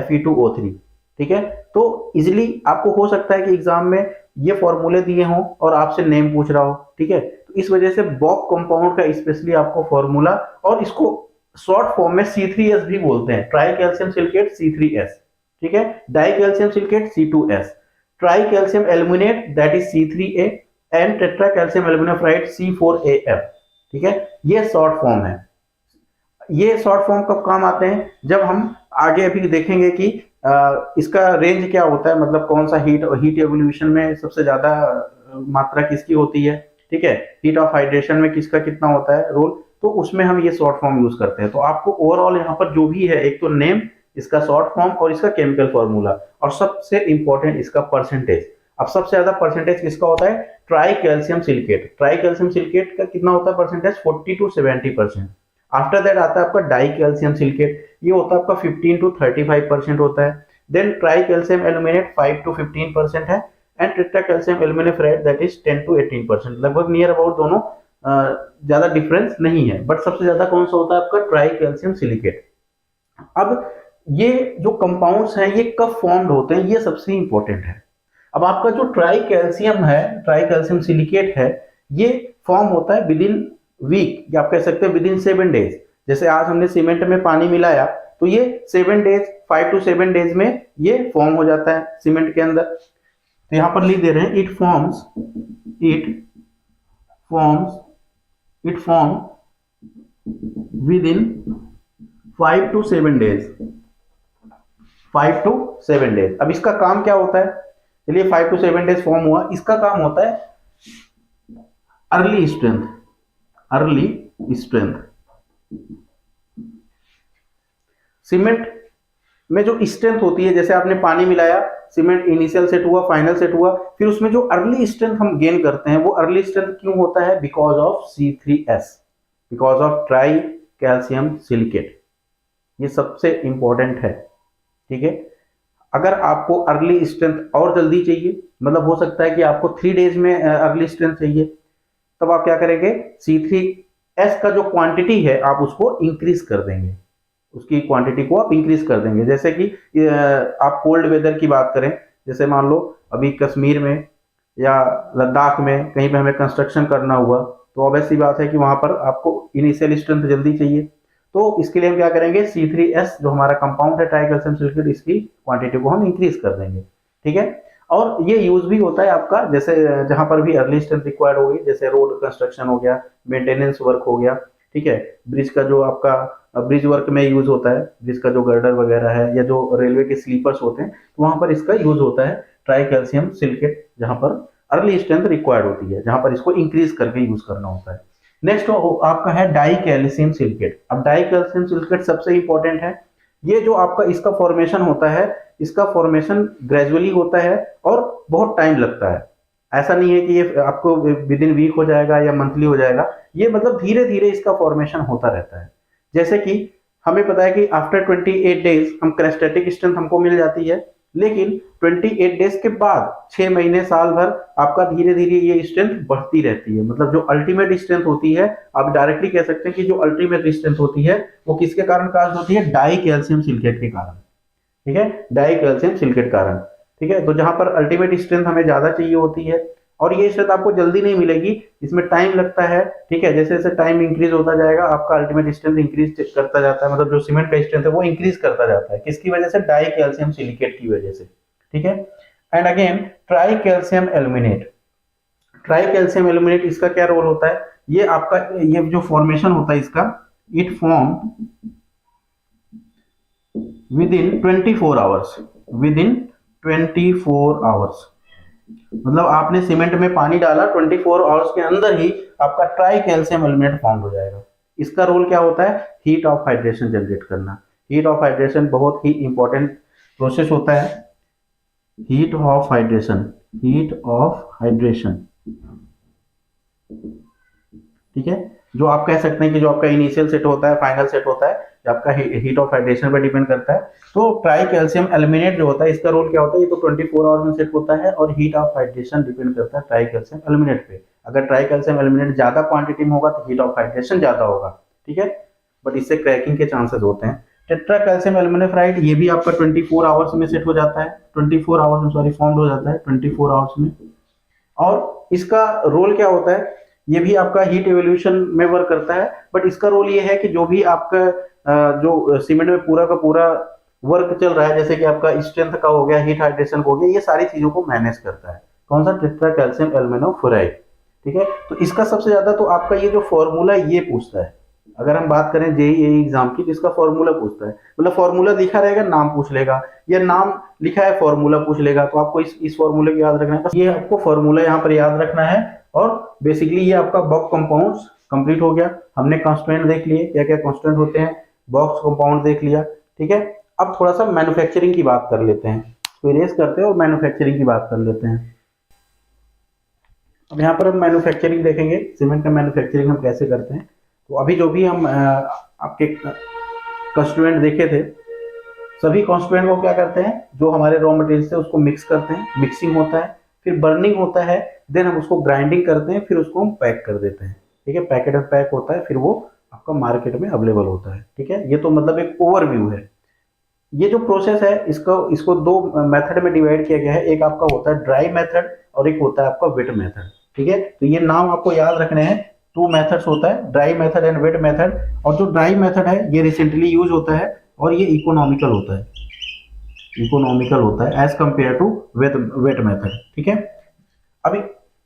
Fe2O3, ठीक है। तो इजिली आपको हो सकता है कि एग्जाम में ये फॉर्मूले दिए हों और आपसे नेम पूछ रहा हो, ठीक है। तो इस वजह से बॉक कंपाउंड का स्पेशली आपको फॉर्मूला, और इसको शॉर्ट फॉर्म में C3S भी बोलते हैं, ट्राई कैल्शियम सिलिकेट C3S, ठीक है, di calcium silicate C2S, tri calcium aluminate that is C3A and tetra calcium aluminoferrite C4AF। ठीक है, ये शॉर्ट फॉर्म है। ये शॉर्ट फॉर्म कब काम आते हैं, जब हम आगे अभी देखेंगे कि इसका रेंज क्या होता है, मतलब कौन सा हीट एवोल्यूशन में सबसे ज्यादा मात्रा किसकी होती है, ठीक है, हीट ऑफ हाइड्रेशन में किसका कितना होता है रोल, तो उसमें हम ये शॉर्ट फॉर्म यूज करते हैं। तो आपको ओवरऑल यहाँ पर जो भी है, एक तो नेम, इसका शॉर्ट फॉर्म और इसका केमिकल फॉर्मूला, और सबसे इंपॉर्टेंट इसका परसेंटेज। अब सबसे ज्यादा परसेंटेज किसका होता है, try calcium silicate. Try calcium silicate का कितना होता है परसेंटेज, 40 to 70%। आफ्टर दैट आता है आपका डाई कैल्शियम सिलिकेट, ये होता है आपका 15 to 35% होता है। Then tri calcium aluminate 5 to 15% है, and tetra calcium aluminoferrite that is 10 to 18%। लगभग नियर अबाउट दोनों, ज्यादा डिफरेंस नहीं है, बट सबसे ज्यादा कौन सा होता है आपका, ट्राई कैल्शियम सिलिकेट। अब ये जो कंपाउंड्स हैं ये कब फॉर्म्ड होते हैं, ये सबसे इंपॉर्टेंट है। अब आपका जो ट्राई कैल्शियम है, ट्राई कैल्शियम सिलिकेट है, ये फॉर्म होता है विद इन वीक, या आप कह सकते हैं विद इन 7 डेज। जैसे आज हमने सीमेंट में पानी मिलाया तो ये 7 डेज, 5 to 7 डेज में ये फॉर्म हो जाता है सीमेंट के अंदर। तो यहां पर लिख दे रहे हैं it form with in 5 to 7 days, 5 to 7 days. अब इसका काम क्या होता है, चलिए 5 to 7 डेज फॉर्म हुआ, इसका काम होता है अर्ली स्ट्रेंथ। सीमेंट में जो स्ट्रेंथ होती है, जैसे आपने पानी मिलाया, सीमेंट इनिशियल सेट हुआ, फाइनल सेट हुआ, फिर उसमें जो अर्ली स्ट्रेंथ हम गेन करते हैं, वो अर्ली स्ट्रेंथ क्यों होता है, because of C3S, because of try calcium silicate. ये सबसे इंपॉर्टेंट है, ठीक है। अगर आपको अर्ली स्ट्रेंथ और जल्दी चाहिए, मतलब हो सकता है कि आपको 3 डेज में अर्ली स्ट्रेंथ चाहिए, तब आप क्या करेंगे, C3S का जो क्वांटिटी है आप उसको इंक्रीज कर देंगे, उसकी क्वांटिटी को आप इंक्रीज कर देंगे। जैसे कि आप कोल्ड वेदर की बात करें, जैसे मान लो अभी कश्मीर में या लद्दाख में कहीं पे हमें कंस्ट्रक्शन करना हुआ, तो ऑब्वियस सी बात है कि वहां पर आपको इनिशियल स्ट्रेंथ जल्दी चाहिए। तो इसके लिए हम क्या करेंगे, C3S जो हमारा कंपाउंड है ट्राई कैल्शियम सिलिकेट, इसकी क्वांटिटी को हम इंक्रीज कर देंगे, ठीक है। और ये यूज भी होता है आपका, जैसे जहां पर भी अर्ली स्ट्रेंथ रिक्वायर्ड होगी, जैसे रोड कंस्ट्रक्शन हो गया, मेंटेनेंस वर्क हो गया, ठीक है, ब्रिज का जो आपका ब्रिज वर्क में यूज होता है, ब्रिज का जो गर्डर वगैरह है, या जो रेलवे के स्लीपर्स होते हैं, तो वहां पर इसका यूज होता है ट्राई कैल्शियम सिलिकेट, जहां पर अर्ली स्ट्रेंथ रिक्वायर्ड होती है, जहां पर इसको इंक्रीज करके यूज करना होता है। नेक्स्ट आपका है डाई कैल्शियम सिलिकेट। अब डाई कैल्शियम सिलिकेट सबसे इंपॉर्टेंट है। ये जो आपका इसका फॉर्मेशन होता है, इसका फॉर्मेशन ग्रेजुअली होता है और बहुत टाइम लगता है। ऐसा नहीं है कि ये आपको विद इन वीक हो जाएगा या मंथली हो जाएगा, ये मतलब धीरे धीरे इसका फॉर्मेशन होता रहता है। जैसे कि हमें पता है कि आफ्टर 28 डेज हम क्रेस्टेटिक स्ट्रेंथ हमको मिल जाती है, लेकिन 28 डेज के बाद 6 महीने साल भर आपका धीरे धीरे ये स्ट्रेंथ बढ़ती रहती है। मतलब जो अल्टीमेट स्ट्रेंथ होती है, आप डायरेक्टली कह सकते हैं कि जो अल्टीमेट स्ट्रेंथ होती है वो किसके कारण कास्ट होती है, डाई कैल्शियम सिलिकेट के कारण, ठीक है, डाई कैल्शियम सिलिकेट कारण, ठीक है। तो जहां पर अल्टीमेट स्ट्रेंथ हमें ज्यादा चाहिए होती है, और ये स्ट्रेंथ आपको जल्दी नहीं मिलेगी, इसमें टाइम लगता है, ठीक है। जैसे जैसे टाइम इंक्रीज होता जाएगा आपका अल्टीमेट स्ट्रेंथ इंक्रीज करता जाता है, मतलब जो सीमेंट का स्ट्रेंथ है वो इंक्रीज करता जाता है, किसकी वजह से, डाई कैल्शियम सिलिकेट की वजह से, ठीक है। And again try calcium aluminate, try calcium aluminate इसका क्या रोल होता है, ये आपका ये जो फॉर्मेशन होता है इसका, it form with in 24 hours, with in 24 hours. मतलब आपने सीमेंट में पानी डाला, 24 आवर्स के अंदर ही आपका ट्राई कैल्शियम एल्यूमिनेट फॉर्म हो जाएगा। इसका रोल क्या होता है, हीट ऑफ हाइड्रेशन जनरेट करना। हीट ऑफ हाइड्रेशन बहुत ही इंपॉर्टेंट प्रोसेस होता है, heat of hydration, heat of hydration, ठीक है। जो आप कह सकते हैं कि जो आपका इनिशियल सेट होता है, फाइनल सेट होता है, आपका हीट ऑफ हाइड्रेशन पर डिपेंड करता है। तो ट्राई कैल्शियम एल्यूमिनेट जो होता है, इसका रोल क्या होता है, ये तो 24 आवर्स में सेट होता है, और हीट ऑफ हाइड्रेशन डिपेंड करता है ट्राई कैल्शियम एल्यूमिनेट पे। अगर ट्राई कैल्शियम एल्यूमिनेट ज्यादा क्वांटिटी में होगा तो हीट ऑफ हाइड्रेशन ज्यादा होगा, ठीक है, बट इससे क्रैकिंग के चांसेस होते हैं। टेट्रा कैल्शियम एल्यूमिनाफ्राइड, ये भी आपका 24 आवर्स में सेट हो जाता है, 24 आवर्स में सॉरी फॉर्म हो जाता है 24 आवर्स में। और इसका रोल क्या होता है, ये भी आपका हीट एवोल्यूशन में वर्क करता है, बट इसका रोल ये है कि जो भी आपका जो सीमेंट में पूरा का पूरा वर्क चल रहा है, जैसे कि आपका स्ट्रेंथ का हो गया, हीट हाइड्रेशन हो गया, ये सारी चीजों को मैनेज करता है। कौन सा? Tetra calcium aluminoferrite. ठीक है, तो इसका सबसे ज्यादा तो आपका ये जो फॉर्मूला ये पूछता है। अगर हम बात करें जेईई एग्जाम की, तो इसका फॉर्मूला पूछता है, मतलब फॉर्मूला लिखा रहेगा, नाम पूछ लेगा, या नाम लिखा है फॉर्मूला पूछ लेगा। तो आपको इस फॉर्मूले को याद रखना है, बस ये आपको फॉर्मूला यहाँ पर याद रखना है। और बेसिकली ये आपका बॉक्स कंपाउंड्स कंप्लीट हो गया। हमने कांस्टेंट देख लिए, क्या क्या कांस्टेंट होते हैं, बॉक्स कंपाउंड देख लिया। ठीक है, अब थोड़ा सा मैन्युफैक्चरिंग की बात कर लेते हैं, तो इरेज करते हैं और मैन्युफैक्चरिंग की बात कर लेते हैं। अब यहाँ पर हम मैन्युफैक्चरिंग देखेंगे, सीमेंट का मैन्युफैक्चरिंग हम कैसे करते हैं। तो अभी जो भी हम आपके कंस्टिट्यूएंट देखे थे, सभी कंस्टिट्यूएंट को क्या करते हैं, जो हमारे रॉ मटेरियल से उसको मिक्स करते हैं, मिक्सिंग होता है, फिर बर्निंग होता है, देन हम उसको ग्राइंडिंग करते हैं, फिर उसको हम पैक कर देते हैं। ठीक है, पैकेट में पैक होता है, फिर वो आपका मार्केट में अवेलेबल होता है। ठीक है, ये तो मतलब एक ओवरव्यू है। ये जो प्रोसेस है, इसको इसको दो मेथड में डिवाइड किया गया है। एक आपका होता है ड्राई मेथड और एक होता है आपका वेट मेथड। ठीक है, तो ये नाम आपको याद रखने हैं। टू मेथड्स होता है, dry method and wait method. और जो ड्राई मेथड है ये रिसेंटली यूज होता है और ये इकोनॉमिकल होता है, इकोनॉमिकल होता है as compare to wet method. ठीक है, अभी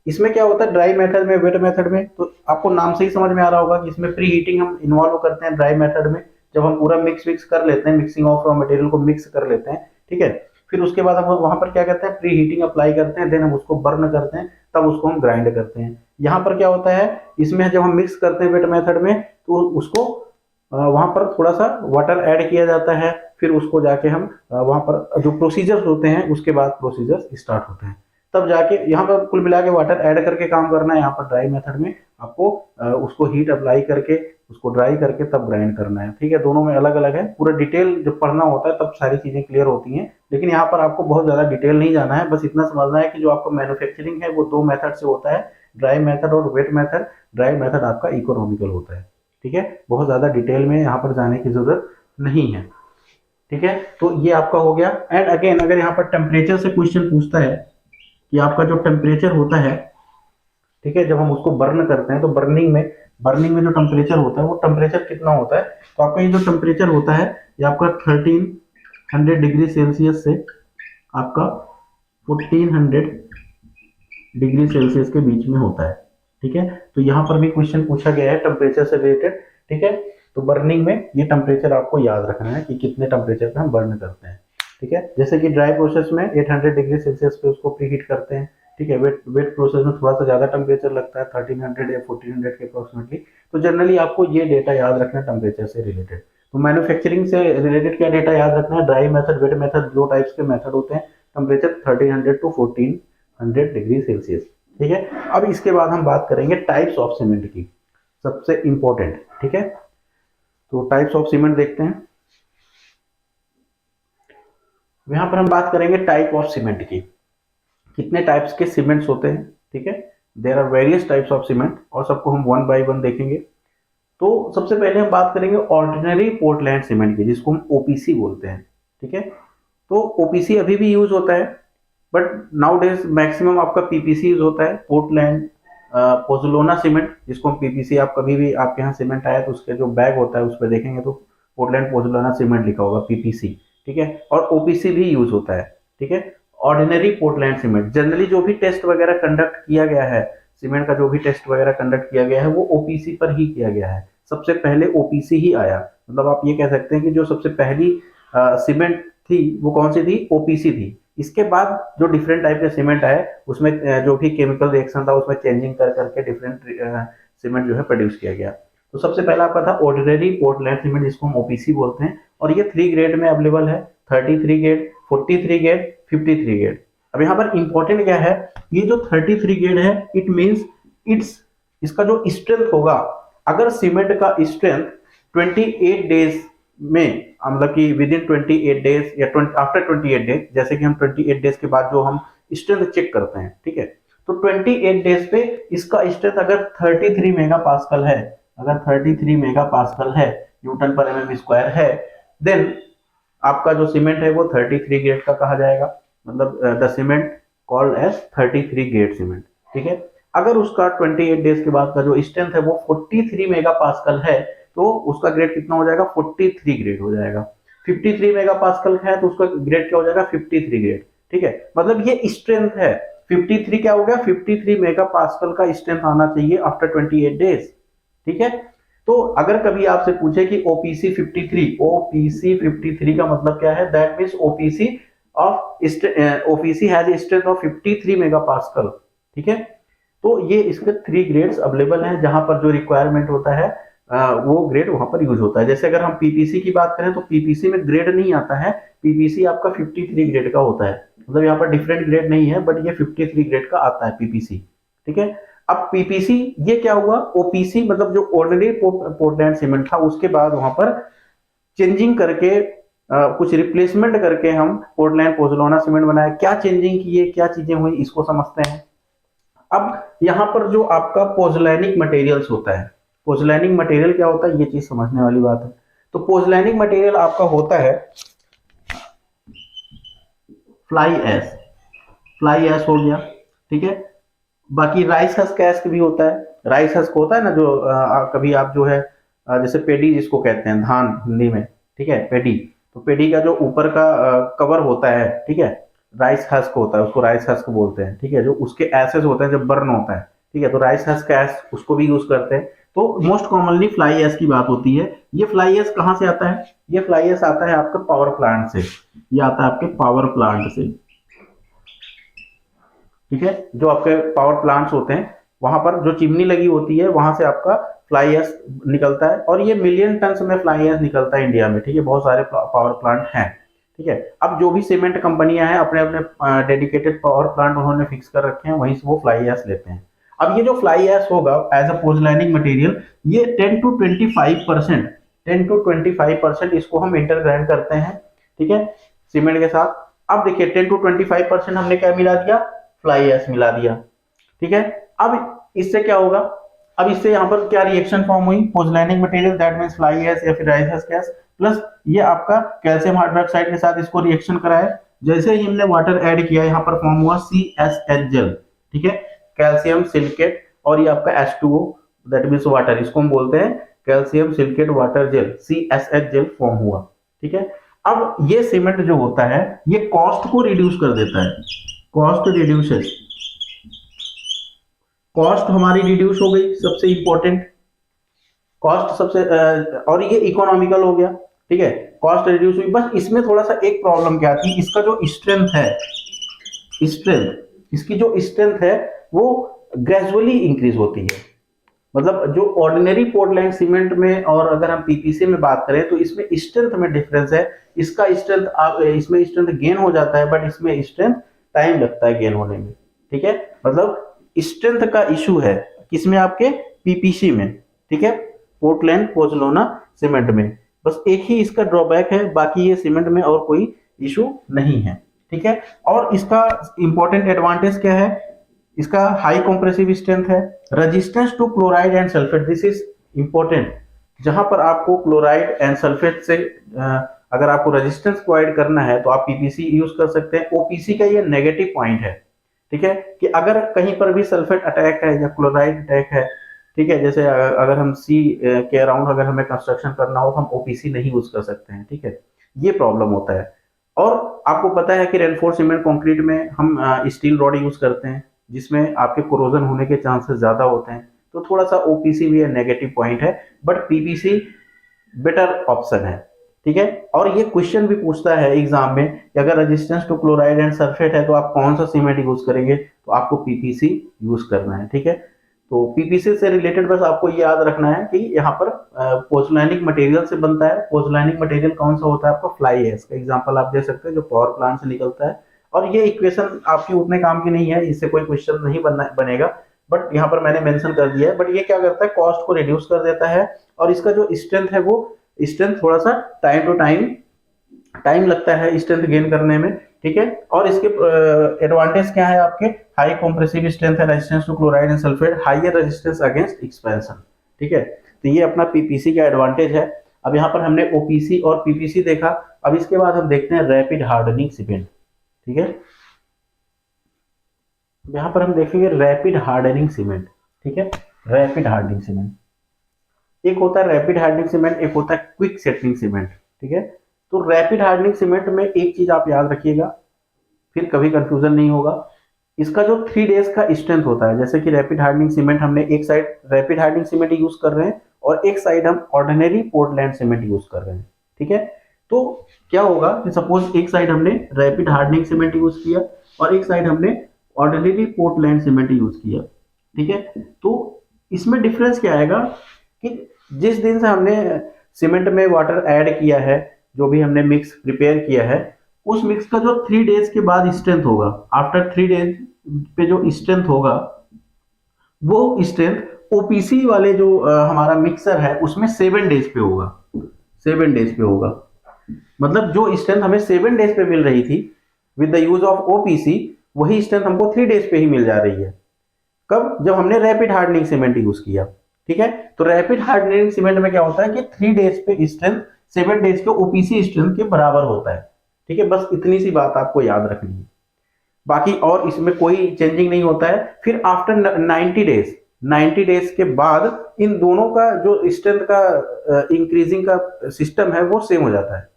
इसमें क्या होता है ड्राई मेथड में, वेट मेथड में, तो आपको नाम से ही समझ में आ रहा होगा कि इसमें प्री हीटिंग हम इन्वॉल्व करते हैं ड्राई मेथड में। जब हम पूरा मिक्स कर लेते हैं, मिक्सिंग ऑफ रॉ मटेरियल को मिक्स कर लेते हैं, ठीक है, फिर उसके बाद हम वहां पर क्या करते हैं, प्री हीटिंग अप्लाई करते हैं, देन हम उसको बर्न करते हैं, तब उसको हम ग्राइंड करते हैं। यहाँ पर क्या होता है, इसमें जब हम मिक्स करते हैं वेट मेथड में, तो उसको वहां पर थोड़ा सा वाटर ऐड किया जाता है, फिर उसको जाके हम वहां पर जो प्रोसीजर्स होते हैं, उसके बाद प्रोसीजर्स स्टार्ट होते हैं, तब जाके यहाँ पर कुल मिला के वाटर ऐड करके काम करना है। यहाँ पर ड्राई मेथड में आपको उसको हीट अप्लाई करके उसको ड्राई करके तब ग्राइंड करना है। ठीक है, दोनों में अलग अलग है, पूरा डिटेल जब पढ़ना होता है तब सारी चीजें क्लियर होती हैं, लेकिन यहाँ पर आपको बहुत ज्यादा डिटेल नहीं जाना है, बस इतना समझना है कि जो आपका मैन्युफैक्चरिंग है वो दो मेथड से होता है, ड्राई मेथड और वेट मेथड। ड्राई मेथड आपका इकोनॉमिकल होता है। ठीक है, बहुत ज्यादा डिटेल में यहाँ पर जाने की जरूरत नहीं है। ठीक है, तो ये आपका हो गया। एंड अगेन अगर यहाँ पर टेम्परेचर से क्वेश्चन पूछता है कि आपका जो टेम्परेचर होता है, ठीक है, जब हम उसको बर्न करते हैं, तो बर्निंग में जो टेम्परेचर होता है वो टेम्परेचर कितना होता है, तो आपका ये जो टेम्परेचर होता है ये आपका 1300 डिग्री सेल्सियस से आपका 1400 डिग्री सेल्सियस के बीच में होता है। ठीक है, तो यहाँ पर भी क्वेश्चन पूछा गया है टेम्परेचर से रिलेटेड। ठीक है, तो बर्निंग में ये टेम्परेचर आपको याद रखना है कि कितने टेम्परेचर पे हम बर्न करते हैं। ठीक है, जैसे कि ड्राई प्रोसेस में 800 डिग्री सेल्सियस पे उसको प्रीहीट करते हैं। ठीक है, वेट प्रोसेस में थोड़ा सा ज्यादा टेम्परेचर लगता है, 1300 या 1400 के अप्रोक्सीमेटली। तो जनरली आपको ये डेटा याद रखना है टेम्परेचर से रिलेटेड। तो मैन्युफैक्चरिंग से रिलेटेड क्या डेटा याद रखना है, ड्राई मेथड, वेट मेथड, दो टाइप्स के मेथड होते हैं, टेम्परेचर 1300 टू 1400 डिग्री सेल्सियस। ठीक है, अब इसके बाद हम बात करेंगे टाइप्स ऑफ सीमेंट की, सबसे इंपॉर्टेंट। ठीक है, तो टाइप्स ऑफ सीमेंट देखते हैं। यहां पर हम बात करेंगे टाइप ऑफ सीमेंट की, कितने टाइप्स के सीमेंट्स होते हैं। ठीक है, there are various types of cement और सबको हम वन बाय वन देखेंगे। तो सबसे पहले हम बात करेंगे ऑर्डिनरी पोर्टलैंड सीमेंट की, जिसको हम ओपीसी बोलते हैं। ठीक है, तो ओपीसी अभी भी यूज होता है, बट नाउ डेज मैक्सिमम आपका पीपीसी यूज होता है, पोर्टलैंड पोजुलोना सीमेंट, जिसको हम पीपीसी, आप कभी भी आपके यहाँ सीमेंट आया तो उसके जो बैग होता है उस पर देखेंगे तो पोर्टलैंड पोजुलोना सीमेंट लिखा होगा, पीपीसी। ठीक है, और ओपीसी भी यूज होता है। ठीक है, ऑर्डिनरी पोर्टलैंड सीमेंट, जनरली जो भी टेस्ट वगैरह कंडक्ट किया गया है, सीमेंट का जो भी टेस्ट वगैरह कंडक्ट किया गया है वो ओपीसी पर ही किया गया है। सबसे पहले ओपीसी ही आया, मतलब आप ये कह सकते हैं कि जो सबसे पहली सीमेंट थी वो कौन सी थी, ओपीसी थी। इसके बाद जो डिफरेंट टाइप के सीमेंट आए उसमें जो भी केमिकल रिएक्शन था उसमें चेंजिंग कर करके डिफरेंट सीमेंट जो है प्रोड्यूस किया गया। तो सबसे पहला आपका था ऑर्डिनरी पोर्टलैंड सीमेंट, जिसको हम ओपीसी बोलते हैं, और ये 3 ग्रेड में अवेलेबल है, 33 ग्रेड, 43 ग्रेड, 53 ग्रेड। अब यहाँ पर इंपॉर्टेंट क्या है, ये जो 33 ग्रेड है, इट मींस इसका जो स्ट्रेंथ होगा, अगर सीमेंट का स्ट्रेंथ 28 डेज में, मतलब कि विद इन 28 डेज या आफ्टर 28 डेज, जैसे कि हम 28 डेज के बाद जो हम स्ट्रेंथ चेक करते हैं, ठीक है, तो 28 डेज पे इसका स्ट्रेंथ अगर 33 मेगा पास्कल है, अगर 33 मेगा पास्कल है, न्यूटन पर एमएम स्क्वायर है, देन आपका जो सीमेंट है वो 33 ग्रेड का कहा जाएगा, मतलब the cement called as 33 grade cement. ठीक है, अगर उसका 28 डेज के बाद का जो स्ट्रेंथ है वो 43 मेगा पास्कल है, तो उसका ग्रेड कितना हो जाएगा, 43 ग्रेड हो जाएगा। 53 मेगा पास्कल का है तो उसका ग्रेड क्या हो जाएगा 53 ग्रेड। ठीक है, मतलब ये स्ट्रेंथ है। 53 क्या हो गया, 53 मेगा पास्कल का स्ट्रेंथ आना चाहिए आफ्टर 28 डेज। ठीक है, तो अगर कभी आपसे पूछे कि ओपीसी 53, ओपीसी 53 का मतलब क्या है, that means OPC of OPC has strength of 53 mega pascal. ठीक है, तो ये इसके 3 ग्रेड्स अवेलेबल हैं, जहां पर जो रिक्वायरमेंट होता है वो ग्रेड वहां पर यूज होता है। जैसे अगर हम पीपीसी की बात करें तो पीपीसी में ग्रेड नहीं आता है, पीपीसी आपका 53 ग्रेड का होता है, मतलब यहाँ पर डिफरेंट ग्रेड नहीं है, बट ये 53 ग्रेड का आता है पीपीसी। ठीक है, अब पीपीसी ये क्या हुआ, ओपीसी मतलब जो ऑर्डिनरी पोर्टलैंड सीमेंट था उसके बाद वहां पर चेंजिंग करके कुछ रिप्लेसमेंट करके हम पोर्टलैंड पोज़ोलाना सीमेंट बनाया। क्या चेंजिंग किए, क्या चीजें हुई, इसको समझते हैं। अब यहाँ पर जो आपका पोज़ोलैनिक मटेरियल्स होता है, पोज़ोलैनिक मटेरियल क्या होता है, ये चीज समझने वाली बात है। तो पोज़ोलैनिक मटेरियल आपका होता है फ्लाई ऐश, फ्लाई ऐश हो गया। ठीक है, बाकी राइस हस्क कैस्क भी होता है, राइस हस्क होता है ना जो कभी आप जो है जैसे पेडी जिसको कहते हैं धान हिंदी में। ठीक है, पेडी, तो पेडी का जो ऊपर का कवर होता है, ठीक है, राइस हस्क होता है, उसको राइस हस्क बोलते हैं। ठीक है, जो उसके एसेस होते हैं जब बर्न होता है, ठीक है, तो राइस हस्क ऐश उसको भी यूज करते हैं। तो मोस्ट कॉमनली फ्लाई ऐश की बात होती है। ये फ्लाई ऐश कहाँ से आता है, ये फ्लाई ऐश आता है आपके पावर प्लांट से, ये आता है आपके पावर प्लांट से। ठीक है, जो आपके पावर प्लांट्स होते हैं वहां पर जो चिमनी लगी होती है वहां से आपका फ्लाई ऐश निकलता है, और ये मिलियन टन में फ्लाई ऐश निकलता है इंडिया में। ठीक है, बहुत सारे पावर प्लांट हैं। ठीक है, अब जो भी सीमेंट कंपनियां हैं अपने अपने डेडिकेटेड पावर प्लांट उन्होंने फिक्स कर रखे हैं, वहीं से वो फ्लाई ऐश लेते हैं। अब ये जो फ्लाई ऐश होगा एज अ पोज़ोलैनिक मटेरियल, ये 10 to 25%, 10 to 25% इसको हम इंटरग्राइंड करते हैं। ठीक है, सीमेंट के साथ। अब देखिए 10 to 25% हमने क्या मिला दिया, फ्लाई ऐश मिला दिया। ठीक है, अब इससे क्या होगा, अब इससे यहाँ पर क्या रिएक्शन फॉर्म हुई, pozzolanic material that means fly ash या फिर राइस हस्क गैस प्लस ये आपका कैल्शियम हाइड्रोक्साइड के साथ इसको रिएक्शन कराया। जैसे ही हमने वाटर ऐड किया यहाँ पर फॉर्म हुआ CSH जेल। ठीक है, कैल्शियम सिलिकेट, और ये आपका H2O दैट मींस वाटर, इसको हम बोलते हैं calcium silicate water gel, CSH gel form हुआ। ठीक है, अब ये सीमेंट जो होता है ये कॉस्ट को रिड्यूस कर देता है, कॉस्ट रिड्यूसेस, कॉस्ट हमारी रिड्यूस हो गई, सबसे इंपॉर्टेंट कॉस्ट सबसे और ये इकोनॉमिकल हो गया। ठीक है, कॉस्ट रिड्यूस हुई, बस इसमें थोड़ा सा एक प्रॉब्लम क्या थी, इसका जो स्ट्रेंथ है, स्ट्रेंथ, इसकी जो स्ट्रेंथ है वो ग्रेजुअली इंक्रीज होती है। मतलब जो ऑर्डिनरी पोर्टलैंड सीमेंट में और अगर हम पीपीसी में बात करें तो इसमें स्ट्रेंथ में डिफरेंस है। इसका स्ट्रेंथ इसमें स्ट्रेंथ गेन हो जाता है, बट इसमें स्ट्रेंथ टाइम लगता है गेन होने में। ठीक है, मतलब स्ट्रेंथ का इशू है किसमें, आपके पीपीसी में। ठीक है, पोर्टलैंड पोज़ोलाना सीमेंट में, बस एक ही इसका ड्रॉबैक है, बाकी ये सीमेंट में और कोई इशू नहीं है। ठीक है, और इसका इंपॉर्टेंट एडवांटेज क्या है, इसका हाई कॉम्प्रेसिव स्ट्रेंथ है, resistance to chloride and sulphate, this is important. जहां पर आपको क्लोराइड एंड सल्फेट से अगर आपको रेजिस्टेंस प्रोवाइड करना है तो आप पीपीसी यूज कर सकते हैं। ओपीसी का ये नेगेटिव पॉइंट है। ठीक है, कि अगर कहीं पर भी सल्फेट अटैक है या क्लोराइड अटैक है, ठीक है, जैसे अगर हम सी के अराउंड अगर हमें कंस्ट्रक्शन करना हो तो हम ओपीसी नहीं यूज कर सकते हैं। ठीक है, ये प्रॉब्लम होता है। और आपको पता है कि रेनफोर्स सीमेंट कंक्रीट में हम स्टील रॉड यूज करते हैं, जिसमें आपके कोरोजन होने के चांसेस ज्यादा होते हैं, तो थोड़ा सा ओपीसी भी नेगेटिव पॉइंट है, बट पीपीसी बेटर ऑप्शन है। ठीक है, और ये क्वेश्चन भी पूछता है एग्जाम में कि अगर resistance to chloride and sulphate है तो आप कौन सा सीमेंट यूज करेंगे, तो आपको पीपीसी यूज करना है। ठीक है, तो पीपीसी से रिलेटेड बस आपको ये याद रखना है कि यहाँ पर पोज़ोलैनिक मटेरियल से बनता है। पोज़ोलैनिक मटेरियल कौन सा होता है, आपका फ्लाई ऐश का एग्जांपल आप दे सकते हैं जो पावर प्लांट से निकलता है। और ये इक्वेशन आपकी उतने काम की नहीं है, इससे कोई क्वेश्चन नहीं बनेगा, बट यहाँ पर मैंने मेंशन कर दिया है। बट ये क्या करता है, कॉस्ट को रिड्यूस कर देता है, और इसका जो स्ट्रेंथ है वो स्ट्रेंथ थोड़ा सा टाइम टू टाइम लगता है स्ट्रेंथ गेन करने में। ठीक है, और इसके एडवांटेज क्या है, आपके हाई कॉम्प्रेसिव स्ट्रेंथ है, resistance to chloride and sulphate, higher resistance against expansion. ठीक है, तो ये अपना पीपीसी का एडवांटेज है। अब यहाँ पर हमने ओपीसी और पीपीसी देखा, अब इसके बाद हम देखते हैं रैपिड हार्डनिंग सीमेंट। ठीक है, यहाँ पर हम देखेंगे रैपिड हार्डनिंग सीमेंट। ठीक है, रैपिड हार्डनिंग सीमेंट, एक होता है रैपिड हार्डनिंग सीमेंट, एक होता है क्विक सेटलिंग सीमेंट। ठीक है, तो रैपिड हार्डनिंग सीमेंट में एक चीज आप याद रखिएगा, फिर कभी कंफ्यूजन नहीं होगा, इसका जो 3 डेज का स्ट्रेंथ होता है, जैसे कि रैपिड हार्डनिंग सीमेंट हमने एक side rapid hardening cement use कर रहे हैं और एक साइड हम ऑर्डिनरी पोर्टलैंड सीमेंट यूज कर रहे हैं, ठीक है। तो क्या होगा कि सपोज एक साइड हमने रैपिड हार्डनिंग सीमेंट यूज किया और एक साइड हमने ऑर्डिनरी पोर्टलैंड सीमेंट यूज किया, ठीक है। तो इसमें डिफरेंस क्या आएगा कि जिस दिन से हमने सीमेंट में वाटर ऐड किया है, जो भी हमने मिक्स प्रिपेयर किया है, उस मिक्स का जो 3 डेज के बाद स्ट्रेंथ होगा, आफ्टर 3 डेज पे जो स्ट्रेंथ होगा, वो स्ट्रेंथ ओपीसी वाले जो हमारा मिक्सर है उसमें 7 डेज पे होगा, 7 डेज पे होगा। मतलब जो स्ट्रेंथ हमें 7 डेज पे मिल रही थी with the use of OPC, वही स्ट्रेंथ हमको 3 डेज पे ही मिल जा रही है। कब? जब हमने रैपिड हार्डनिंग सीमेंट यूज किया, ठीक है। तो रैपिड हार्डनिंग सीमेंट में क्या होता है कि 3 डेज पे स्ट्रेंथ 7 डेज के ओपीसी स्ट्रेंथ के बराबर होता है, ठीक है। बस इतनी सी बात आपको याद रखनी है, बाकी और इसमें कोई चेंजिंग नहीं होता है। फिर आफ्टर 90 डेज के बाद इन दोनों का जो स्ट्रेंथ का इंक्रीजिंग का सिस्टम है वो सेम हो जाता है।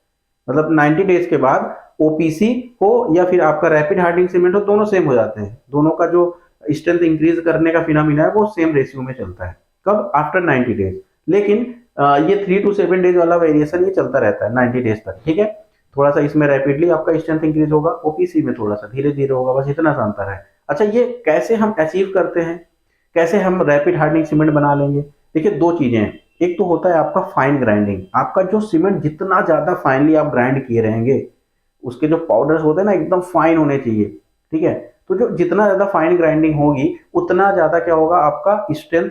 मतलब 90 डेज के बाद ओपीसी हो या फिर आपका रैपिड हार्डनिंग सीमेंट हो, दोनों सेम हो जाते हैं। दोनों का जो स्ट्रेंथ इंक्रीज करने का फिनोमिना है वो सेम रेशियो में चलता है। कब? After 90 days. लेकिन ये 3 to 7 डेज वाला वेरिएशन ये चलता रहता है 90 डेज तक, ठीक है। थोड़ा सा इसमें रैपिडली आपका स्ट्रेंथ इंक्रीज होगा, ओपीसी में थोड़ा सा धीरे धीरे होगा, बस इतना सा अंतर है। अच्छा, ये कैसे हम अचीव करते हैं, कैसे हम रैपिड हार्डनिंग सीमेंट बना लेंगे? देखिए, दो चीजें हैं। एक तो होता है आपका फाइन ग्राइंडिंग, आपका जो सीमेंट जितना ज्यादा फाइनली आप ग्राइंड किए रहेंगे, उसके जो पाउडर्स होते हैं ना एकदम फाइन होने चाहिए, ठीक है। तो जो जितना ज्यादा फाइन ग्राइंडिंग होगी उतना ज्यादा क्या होगा, आपका स्ट्रेंथ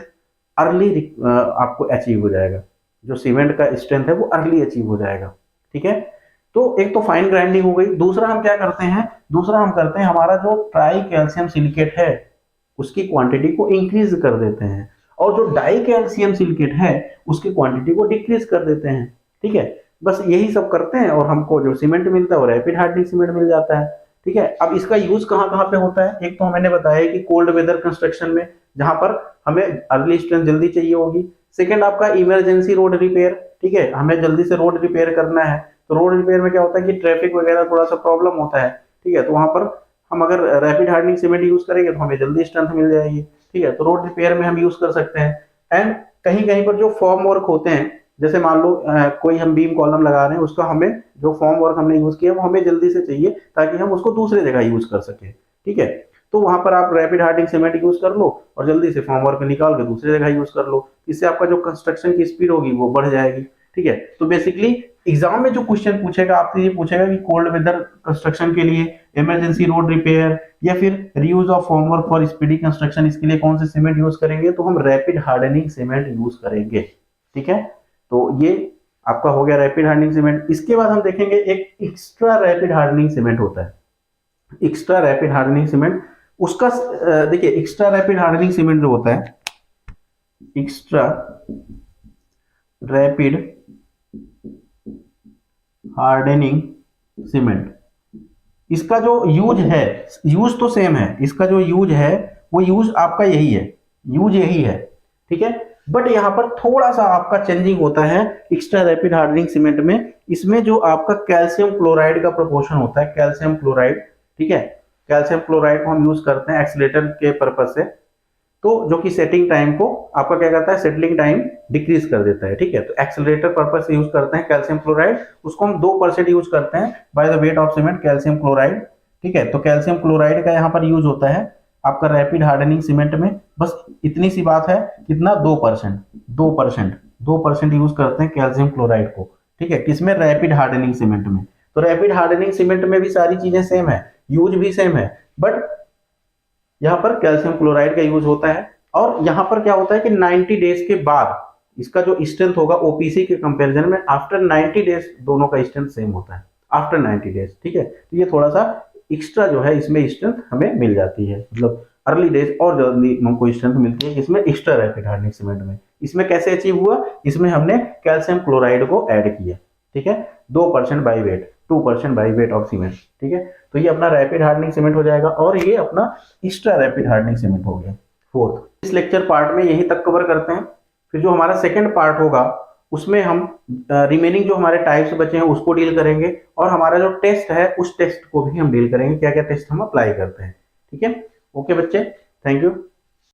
अर्ली आपको अचीव हो जाएगा। जो सीमेंट का स्ट्रेंथ है वो अर्ली अचीव हो जाएगा, ठीक है। तो एक तो फाइन ग्राइंडिंग हो गई। दूसरा हम क्या करते हैं, दूसरा हम करते हैं हमारा जो ट्राई कैल्शियम सिलिकेट है उसकी क्वांटिटी को इंक्रीज कर देते हैं, और जो डाई कैल्शियम सिलिकेट है उसकी क्वांटिटी को डिक्रीज कर देते हैं, ठीक है। बस यही सब करते हैं और हमको जो सीमेंट मिलता है वो रैपिड हार्डनिंग सीमेंट मिल जाता है, ठीक है। अब इसका यूज कहाँ कहाँ पे होता है? एक तो मैंने बताया कि कोल्ड वेदर कंस्ट्रक्शन में, जहां पर हमें अर्ली स्ट्रेंथ जल्दी चाहिए होगी। सेकंड आपका इमरजेंसी रोड रिपेयर, ठीक है, हमें जल्दी से रोड रिपेयर करना है। तो रोड रिपेयर में क्या होता है कि ट्रैफिक वगैरह थोड़ा सा प्रॉब्लम होता है, ठीक है। तो वहां पर हम अगर रैपिड हार्डनिंग सीमेंट यूज करेंगे तो हमें जल्दी स्ट्रेंथ मिल जाएगी, ठीक है। तो रोड रिपेयर में हम यूज कर सकते हैं। एंड कहीं कहीं पर जो फॉर्म वर्क होते हैं, जैसे मान लो कोई हम बीम कॉलम लगा रहे हैं, उसका हमें जो फॉर्म वर्क हमने यूज किया वो हमें जल्दी से चाहिए ताकि हम उसको दूसरे जगह यूज कर सके, ठीक है। तो वहां पर आप रैपिड हार्डनिंग सीमेंट यूज कर लो और जल्दी से फॉर्म वर्क निकाल के दूसरी जगह यूज कर लो। इससे आपका जो कंस्ट्रक्शन की स्पीड होगी वो बढ़ जाएगी, ठीक है। तो बेसिकली एग्जाम में जो क्वेश्चन पूछेगा आपसे ये पूछेगा कि कोल्ड वेदर कंस्ट्रक्शन के लिए इमरजेंसी रोड रिपेयर या फिर reuse of formwork for speedy construction, इसके लिए कौन से सीमेंट यूज करेंगे? तो हम रैपिड हार्डनिंग सीमेंट यूज करेंगे, ठीक है। तो ये आपका हो गया रैपिड हार्डनिंग सीमेंट। इसके बाद हम देखेंगे एक एक्स्ट्रा रैपिड हार्डनिंग सीमेंट होता है। एक्स्ट्रा रैपिड हार्डनिंग सीमेंट, उसका देखिए एक्स्ट्रा रैपिड हार्डनिंग सीमेंट जो होता है, एक्स्ट्रा रैपिड हार्डनिंग सीमेंट, इसका जो यूज है, यूज तो सेम है, इसका जो यूज है वो यूज आपका यही है, यूज यही है, ठीक है। बट यहां पर थोड़ा सा आपका चेंजिंग होता है एक्स्ट्रा रैपिड हार्डनिंग सीमेंट में। इसमें जो आपका कैल्शियम क्लोराइड का प्रोपोर्शन होता है, कैल्शियम क्लोराइड, ठीक है, कैल्शियम क्लोराइड को हम यूज करते हैं एक्सीलेटर के पर्पज से। तो जो कि सेटिंग टाइम को आपका क्या करता है, सेटलिंग टाइम डिक्रीज कर देता है, ठीक है। तो एक्सीलरेटर पर्पज से यूज करते हैं कैल्शियम क्लोराइड, उसको हम 2% यूज करते हैं by the weight of cement calcium chloride, ठीक है। तो कैल्शियम क्लोराइड का यहाँ पर यूज होता है आपका रैपिड हार्डनिंग सीमेंट में। बस इतनी सी बात है, कितना? 2%, 2% यूज करते हैं कैल्शियम क्लोराइड को, ठीक है, किसमें? रैपिड हार्डनिंग सीमेंट में। तो रैपिड हार्डनिंग सीमेंट में भी सारी चीजें सेम है, यूज भी सेम है, बट यहाँ पर कैल्शियम क्लोराइड का यूज होता है। और यहाँ पर क्या होता है कि 90 डेज के बाद इसका जो स्ट्रेंथ होगा ओपीसी के कंपैरिजन में, आफ्टर 90 डेज दोनों का स्ट्रेंथ सेम होता है, आफ्टर 90 डेज, ठीक है। तो ये थोड़ा सा एक्स्ट्रा जो है इसमें स्ट्रेंथ हमें मिल जाती है, मतलब अर्ली डेज और जल्दी हमको स्ट्रेंथ मिलती है इसमें एक्स्ट्रा रैपिड हार्डनिंग सीमेंट में। इसमें कैसे अचीव हुआ? इसमें हमने कैल्शियम क्लोराइड को ऐड किया, ठीक है, 2% by wait, 2% by weight of cement, ठीक है। तो ये अपना रैपिड हार्डनिंग सीमेंट हो जाएगा और ये अपना एक्स्ट्रा रैपिड हार्डनिंग सीमेंट हो गया। फोर्थ, इस लेक्चर पार्ट में यही तक कवर करते हैं। फिर जो हमारा सेकंड पार्ट होगा उसमें हम रिमेनिंग जो हमारे टाइप्स बचे हैं उसको डील करेंगे, और हमारा जो टेस्ट है उस टेस्ट को भी हम डील करेंगे, क्या क्या टेस्ट हम अप्लाई करते हैं। ठीक है, ओके बच्चे, थैंक यू।